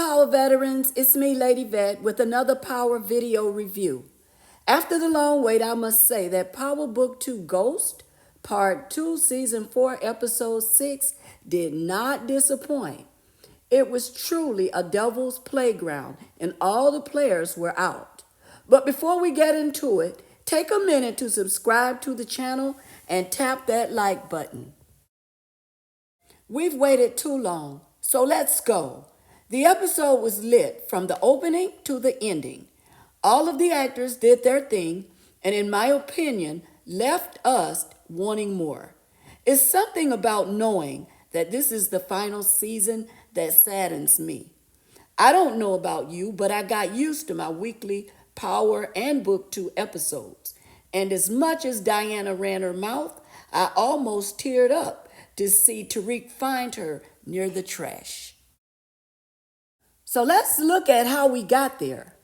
Power veterans? It's me, Lady Vet, with another Power video review. After the long wait, I must say that Power Book 2 Ghost, Part 2, Season 4, Episode 6 did not disappoint. It was truly a devil's playground, and all the players were out. But before we get into it, take a minute to subscribe to the channel and tap that like button. We've waited too long, so let's go. The episode was lit from the opening to the ending. All of the actors did their thing, and in my opinion, left us wanting more. It's something about knowing that this is the final season that saddens me. I don't know about you, but I got used to my weekly Power and Book 2 episodes. And as much as Diana ran her mouth, I almost teared up to see Tariq find her near the trash. So let's look at how we got there.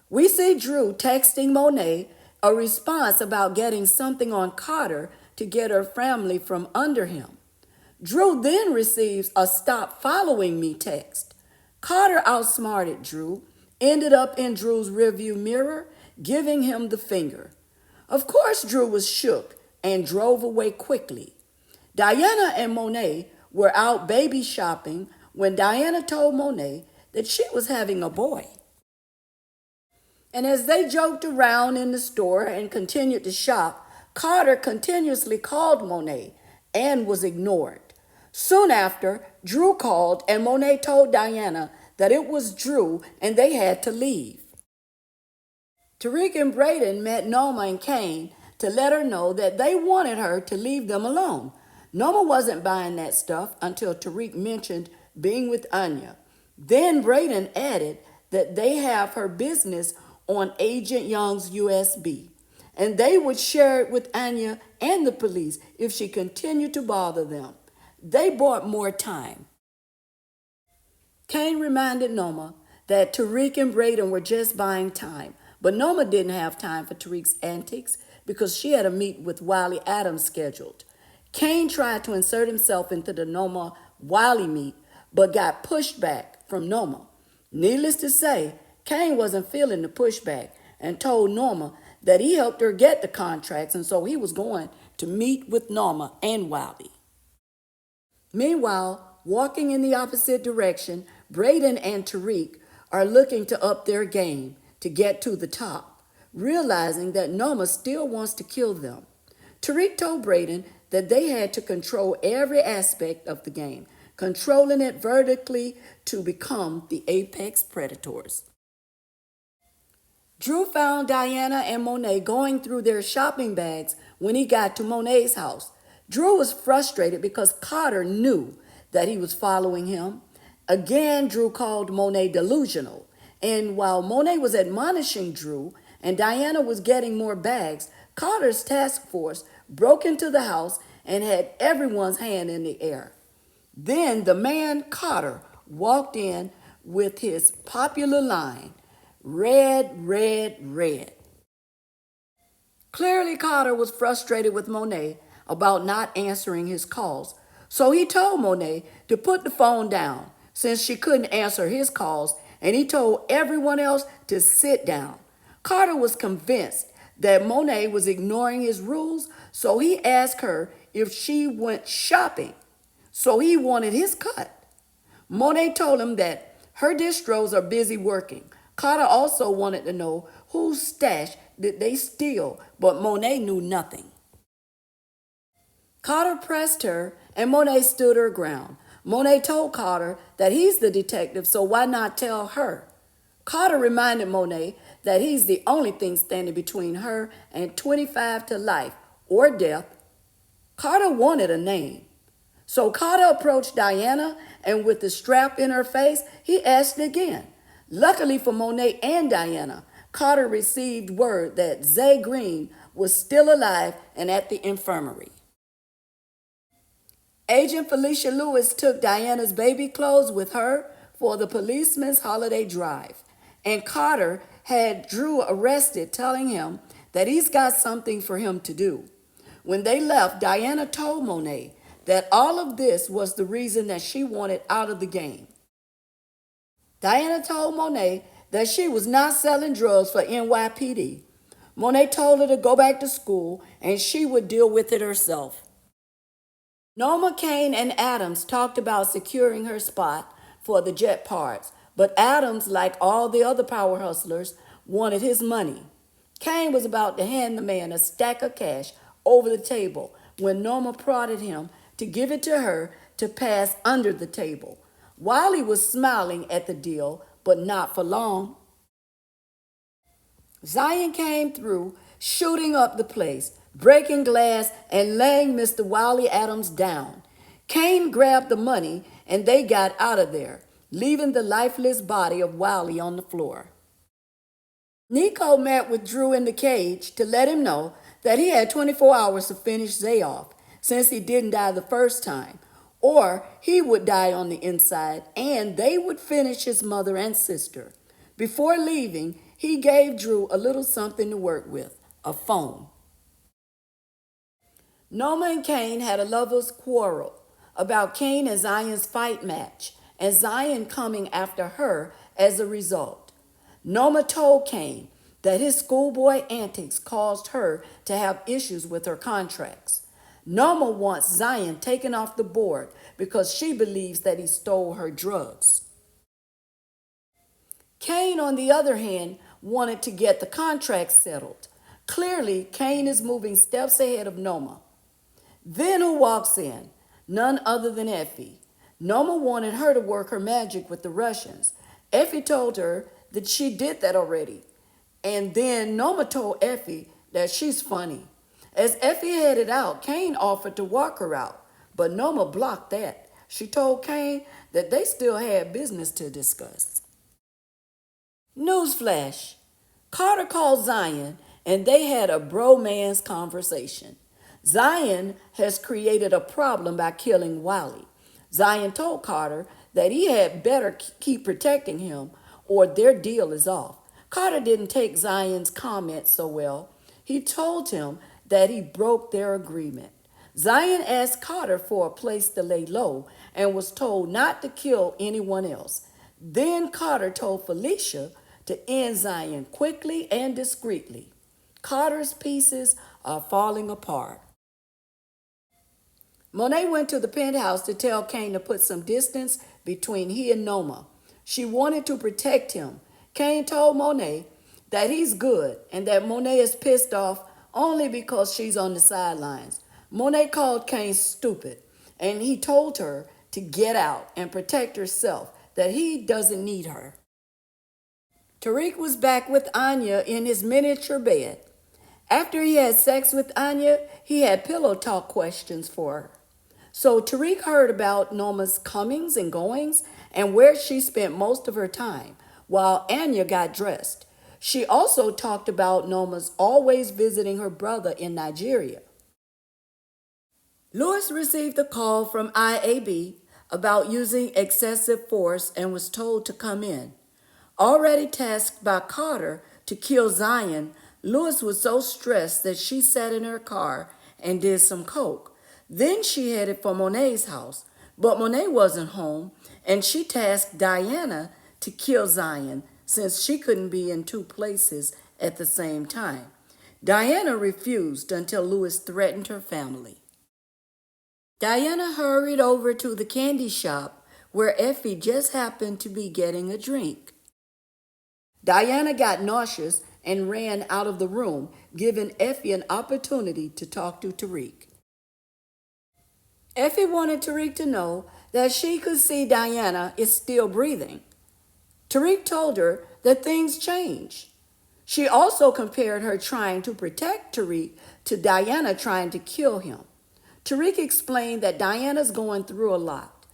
We see Drew texting Monet a response about getting something on Carter to get her family from under him. Drew then receives a "stop following me" text. Carter outsmarted Drew, ended up in Drew's rearview mirror, giving him the finger. Of course, Drew was shook and drove away quickly. Diana and Monet were out baby shopping when Diana told Monet that she was having a boy. And as they joked around in the store and continued to shop, Carter continuously called Monet and was ignored. Soon after, Drew called and Monet told Diana that it was Drew and they had to leave. Tariq and Brayden met Norma and Kane to let her know that they wanted her to leave them alone. Norma wasn't buying that stuff until Tariq mentioned being with Anya. Then Brayden added that they have her business on Agent Young's USB, and they would share it with Anya and the police if she continued to bother them. They bought more time. Kane reminded Norma that Tariq and Brayden were just buying time, but Norma didn't have time for Tariq's antics because she had a meet with Wiley Adams scheduled. Kane tried to insert himself into the Norma-Wiley meet, but got pushed back from Norma. Needless to say, Kane wasn't feeling the pushback and told Norma that he helped her get the contracts, and so he was going to meet with Norma and Wiley. Meanwhile, walking in the opposite direction, Brayden and Tariq are looking to up their game to get to the top, realizing that Norma still wants to kill them. Tariq told Brayden that they had to control every aspect of the game, controlling it vertically to become the apex predators. Drew found Diana and Monet going through their shopping bags when he got to Monet's house. Drew was frustrated because Carter knew that he was following him. Again, Drew called Monet delusional. And while Monet was admonishing Drew and Diana was getting more bags, Carter's task force broke into the house and had everyone's hand in the air. Then the man Carter walked in with his popular line, "Red, red, red." Clearly, Carter was frustrated with Monet about not answering his calls, so he told Monet to put the phone down since she couldn't answer his calls, and he told everyone else to sit down. Carter was convinced that Monet was ignoring his rules, so he asked her if she went shopping, so he wanted his cut. Monet told him that her distros are busy working. Carter also wanted to know whose stash did they steal, but Monet knew nothing. Carter pressed her, and Monet stood her ground. Monet told Carter that he's the detective, so why not tell her? Carter reminded Monet that he's the only thing standing between her and 25 to life or death. Carter wanted a name. So Carter approached Diana, and with the strap in her face, he asked again. Luckily for Monet and Diana, Carter received word that Zay Green was still alive and at the infirmary. Agent Felicia Lewis took Diana's baby clothes with her for the policeman's holiday drive, and Carter had Drew arrested, telling him that he's got something for him to do. When they left, Diana told Monet that all of this was the reason that she wanted out of the game. Diana told Monet that she was not selling drugs for NYPD. Monet told her to go back to school and she would deal with it herself. Norma, Kane, and Adams talked about securing her spot for the jet parts, but Adams, like all the other power hustlers, wanted his money. Kane was about to hand the man a stack of cash over the table when Norma prodded him to give it to her to pass under the table. Wiley was smiling at the deal, but not for long. Zion came through, shooting up the place, breaking glass, and laying Mr. Wiley Adams down. Kane grabbed the money, and they got out of there, leaving the lifeless body of Wiley on the floor. Nico met with Drew in the cage to let him know that he had 24 hours to finish Zay off, since he didn't die the first time, or he would die on the inside, and they would finish his mother and sister. Before leaving, he gave Drew a little something to work with, a phone. Norma and Kane had a lover's quarrel about Kane and Zion's fight match, and Zion coming after her as a result. Norma told Kane that his schoolboy antics caused her to have issues with her contracts. Norma wants Zion taken off the board because she believes that he stole her drugs. Kane, on the other hand, wanted to get the contract settled. Clearly, Kane is moving steps ahead of Norma. Then who walks in? None other than Effie. Norma wanted her to work her magic with the Russians. Effie told her that she did that already. And then Norma told Effie that she's funny. As Effie headed out, Kane offered to walk her out, but Norma blocked that. She told Kane that they still had business to discuss. Newsflash. Carter called Zion and they had a bromance conversation. Zion has created a problem by killing Wiley. Zion told Carter that he had better keep protecting him or their deal is off. Carter didn't take Zion's comment so well. He told him that he broke their agreement. Zion asked Carter for a place to lay low and was told not to kill anyone else. Then Carter told Felicia to end Zion quickly and discreetly. Carter's pieces are falling apart. Monet went to the penthouse to tell Kane to put some distance between he and Norma. She wanted to protect him. Kane told Monet that he's good and that Monet is pissed off only because she's on the sidelines. Monet called Kane stupid, and he told her to get out and protect herself, that he doesn't need her. Tariq was back with Anya in his miniature bed. After he had sex with Anya, he had pillow talk questions for her. So Tariq heard about Norma's comings and goings and where she spent most of her time while Anya got dressed. She also talked about Norma's always visiting her brother in Nigeria. Lewis received a call from IAB about using excessive force and was told to come in. Already tasked by Carter to kill Zion, Lewis was so stressed that she sat in her car and did some coke. Then she headed for Monet's house, but Monet wasn't home, and she tasked Diana to kill Zion since she couldn't be in two places at the same time. Diana refused until Lewis threatened her family. Diana hurried over to the candy shop where Effie just happened to be getting a drink. Diana got nauseous and ran out of the room, giving Effie an opportunity to talk to Tariq. Effie wanted Tariq to know that she could see Diana is still breathing. Tariq told her that things change. She also compared her trying to protect Tariq to Diana trying to kill him. Tariq explained that Diana's going through a lot.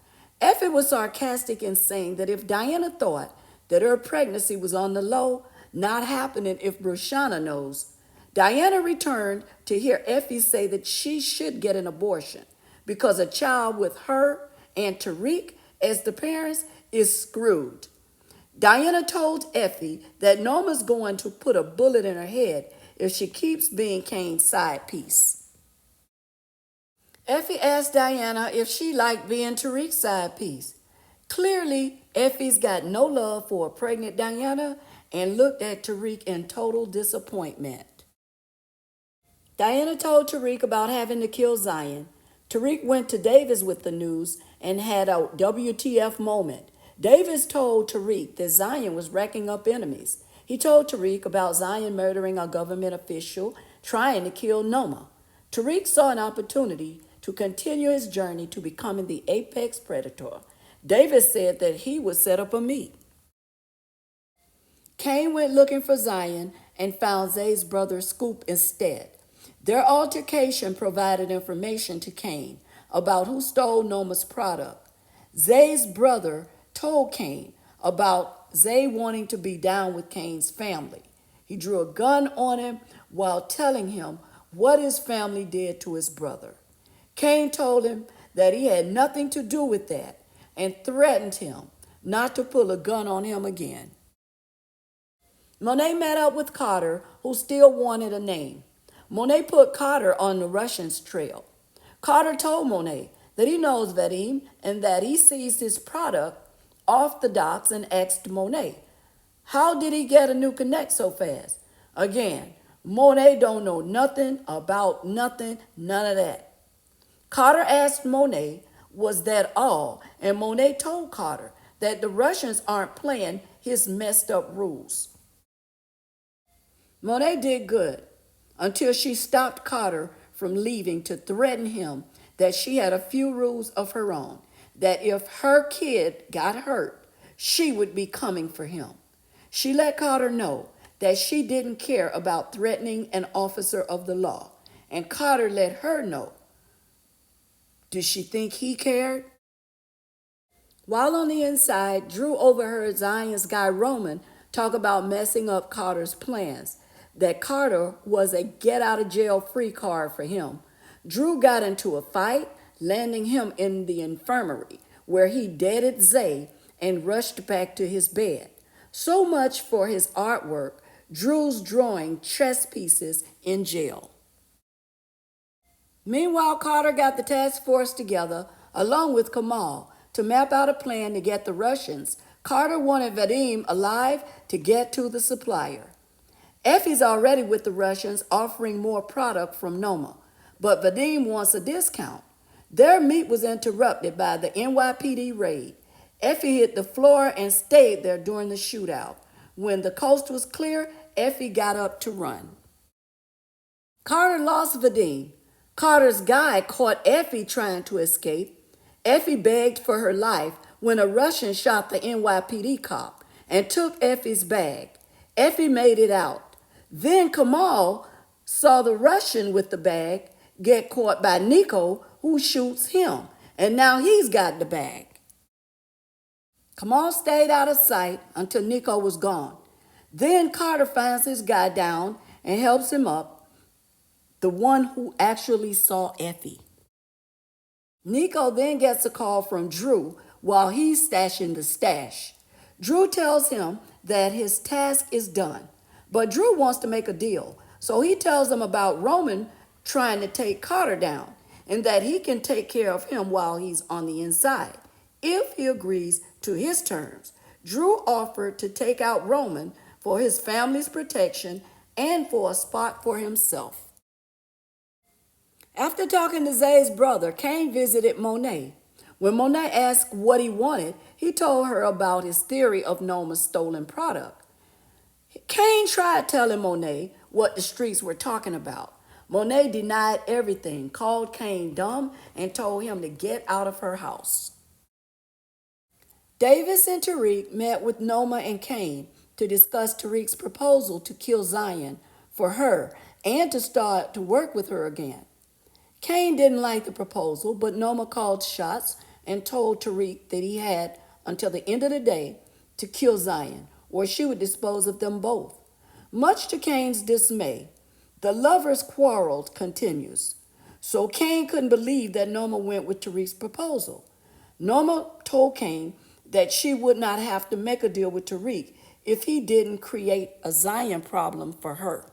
Effie was sarcastic in saying that if Diana thought that her pregnancy was on the low, not happening if Brushana knows. Diana returned to hear Effie say that she should get an abortion because a child with her and Tariq as the parents is screwed. Diana told Effie that Norma's going to put a bullet in her head if she keeps being Kane's side piece. Effie asked Diana if she liked being Tariq's side piece. Clearly, Effie's got no love for a pregnant Diana and looked at Tariq in total disappointment. Diana told Tariq about having to kill Zion. Tariq went to Davis with the news and had a WTF moment. Davis told Tariq that Zion was racking up enemies. He told Tariq about Zion murdering a government official trying to kill Noma. Tariq saw an opportunity to continue his journey to becoming the apex predator. Davis said that he would set up a meet. Cain went looking for Zion and found Zay's brother Scoop instead. Their altercation provided information to Cain about who stole Noma's product. Zay's brother told Cain about Zay wanting to be down with Cain's family. He drew a gun on him while telling him what his family did to his brother. Cain told him that he had nothing to do with that and threatened him not to pull a gun on him again. Monet met up with Carter, who still wanted a name. Monet put Carter on the Russians' trail. Carter told Monet that he knows Vadim and that he seized his product off the docks and asked Monet, how did he get a new connect so fast? Again, Monet don't know nothing about nothing, none of that. Carter asked Monet, was that all? And Monet told Carter that the Russians aren't playing his messed up rules. Monet did good until she stopped Carter from leaving to threaten him that she had a few rules of her own, that if her kid got hurt, she would be coming for him. She let Carter know that she didn't care about threatening an officer of the law, and Carter let her know. Did she think he cared? While on the inside, Drew overheard Zion's guy Roman talk about messing up Carter's plans, that Carter was a get-out-of-jail-free card for him. Drew got into a fight, landing him in the infirmary, where he deaded Zay and rushed back to his bed. So much for his artwork, Drew's drawing chess pieces in jail. Meanwhile, Carter got the task force together, along with Kamal, to map out a plan to get the Russians. Carter wanted Vadim alive to get to the supplier. Effie's already with the Russians, offering more product from Noma, but Vadim wants a discount. Their meet was interrupted by the NYPD raid. Effie hit the floor and stayed there during the shootout. When the coast was clear, Effie got up to run. Carter lost Vadim. Carter's guy caught Effie trying to escape. Effie begged for her life when a Russian shot the NYPD cop and took Effie's bag. Effie made it out. Then Kamal saw the Russian with the bag get caught by Nico, who shoots him, and now he's got the bag. Kamal stayed out of sight until Nico was gone. Then Carter finds his guy down and helps him up, the one who actually saw Effie. Nico then gets a call from Drew while he's stashing the stash. Drew tells him that his task is done, but Drew wants to make a deal, so he tells him about Roman trying to take Carter down and that he can take care of him while he's on the inside, if he agrees to his terms. Drew offered to take out Roman for his family's protection and for a spot for himself. After talking to Zay's brother, Cain visited Monet. When Monet asked what he wanted, he told her about his theory of Noma's stolen product. Cain tried telling Monet what the streets were talking about. Monet denied everything, called Cain dumb, and told him to get out of her house. Davis and Tariq met with Noma and Cain to discuss Tariq's proposal to kill Zion for her and to start to work with her again. Cain didn't like the proposal, but Noma called shots and told Tariq that he had until the end of the day to kill Zion, or she would dispose of them both. Much to Cain's dismay, the lovers' quarrel continues. So Cain couldn't believe that Noma went with Tariq's proposal. Noma told Cain that she would not have to make a deal with Tariq if he didn't create a Zion problem for her.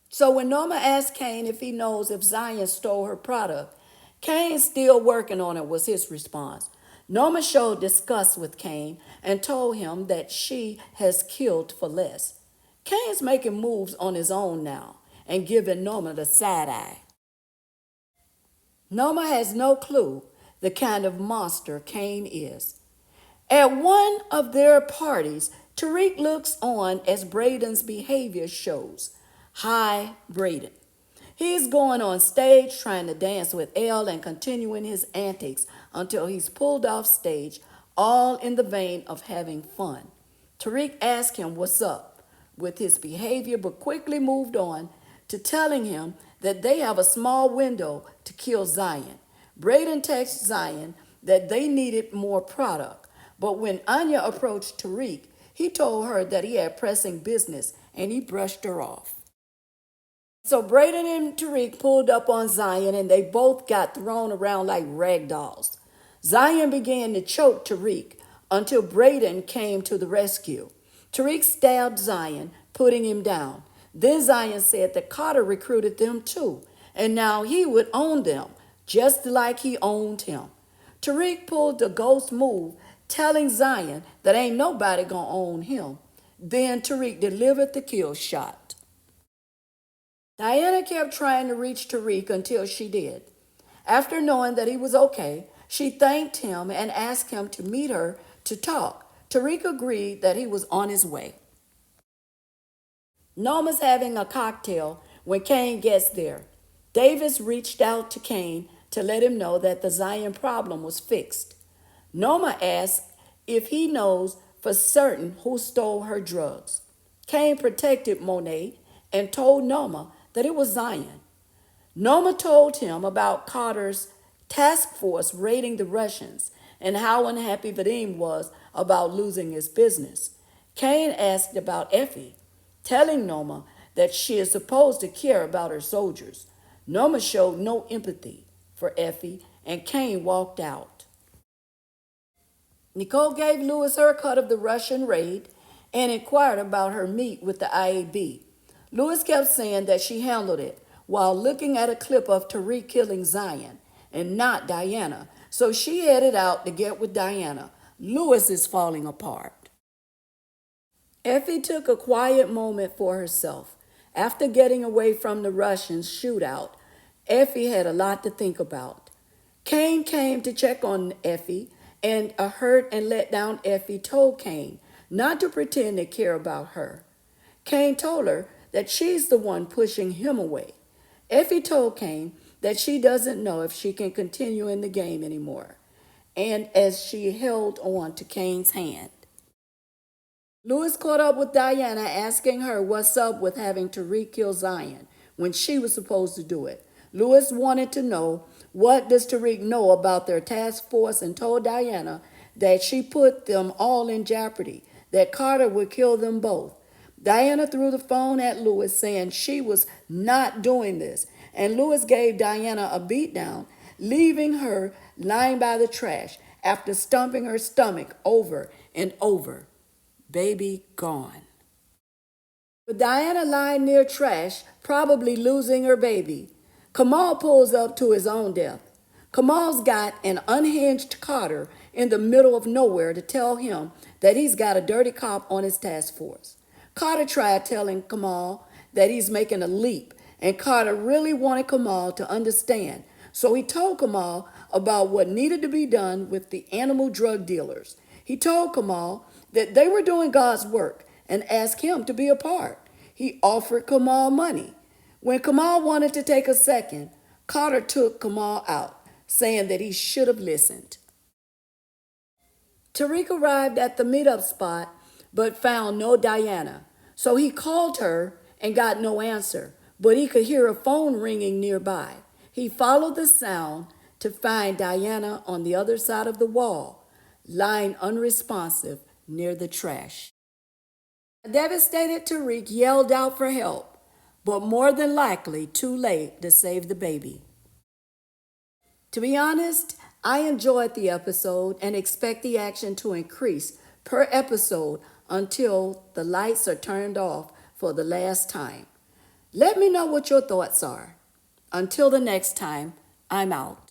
So when Noma asked Cain if he knows if Zion stole her product, Cain's still working on it was his response. Norma showed disgust with Cain and told him that she has killed for less. Cain's making moves on his own now and giving Norma the side eye. Norma has no clue the kind of monster Cain is. At one of their parties, Tariq looks on as Braden's behavior shows. Hi, Braden. He's going on stage trying to dance with Elle and continuing his antics until he's pulled off stage, all in the vein of having fun. Tariq asked him what's up with his behavior, but quickly moved on to telling him that they have a small window to kill Zion. Braden texts Zion that they needed more product, but when Anya approached Tariq, he told her that he had pressing business and he brushed her off. So Braden and Tariq pulled up on Zion and they both got thrown around like rag dolls. Zion began to choke Tariq until Braden came to the rescue. Tariq stabbed Zion, putting him down. Then Zion said that Carter recruited them too, and now he would own them, just like he owned him. Tariq pulled the ghost move, telling Zion that ain't nobody gonna own him. Then Tariq delivered the kill shot. Diana kept trying to reach Tariq until she did. After knowing that he was okay, she thanked him and asked him to meet her to talk. Tariq agreed that he was on his way. Norma's having a cocktail when Cain gets there. Davis reached out to Cain to let him know that the Zion problem was fixed. Norma asked if he knows for certain who stole her drugs. Cain protected Monet and told Norma that it was Zion. Norma told him about Carter's task force raiding the Russians and how unhappy Vadim was about losing his business. Cain asked about Effie, telling Norma that she is supposed to care about her soldiers. Norma showed no empathy for Effie, and Cain walked out. Nicole gave Lewis her cut of the Russian raid and inquired about her meet with the IAB. Lewis kept saying that she handled it while looking at a clip of Tariq killing Zion and not Diana, so she headed out to get with Diana. Lewis is falling apart. Effie took a quiet moment for herself. After getting away from the Russians shootout, Effie had a lot to think about. Cain came to check on Effie, and a hurt and let down Effie told Cain not to pretend to care about her. Cain told her that she's the one pushing him away. Effie told Cain that she doesn't know if she can continue in the game anymore, and as she held on to Cain's hand. Lewis caught up with Diana, asking her what's up with having Tariq kill Zion when she was supposed to do it. Lewis wanted to know what does Tariq know about their task force and told Diana that she put them all in jeopardy, that Carter would kill them both. Diana threw the phone at Lewis, saying she was not doing this, and Lewis gave Diana a beatdown, leaving her lying by the trash after stumping her stomach over and over. Baby gone. With Diana lying near trash, probably losing her baby, Kamal pulls up to his own death. Kamal's got an unhinged Carter in the middle of nowhere to tell him that he's got a dirty cop on his task force. Carter tried telling Kamal that he's making a leap, and Carter really wanted Kamal to understand. So he told Kamal about what needed to be done with the animal drug dealers. He told Kamal that they were doing God's work and asked him to be a part. He offered Kamal money. When Kamal wanted to take a second, Carter took Kamal out, saying that he should have listened. Tariq arrived at the meetup spot but found no Diana. So he called her and got no answer, but he could hear a phone ringing nearby. He followed the sound to find Diana on the other side of the wall, lying unresponsive near the trash. A devastated Tariq yelled out for help, but more than likely too late to save the baby. To be honest, I enjoyed the episode and expect the action to increase per episode until the lights are turned off for the last time. Let me know what your thoughts are. Until the next time, I'm out.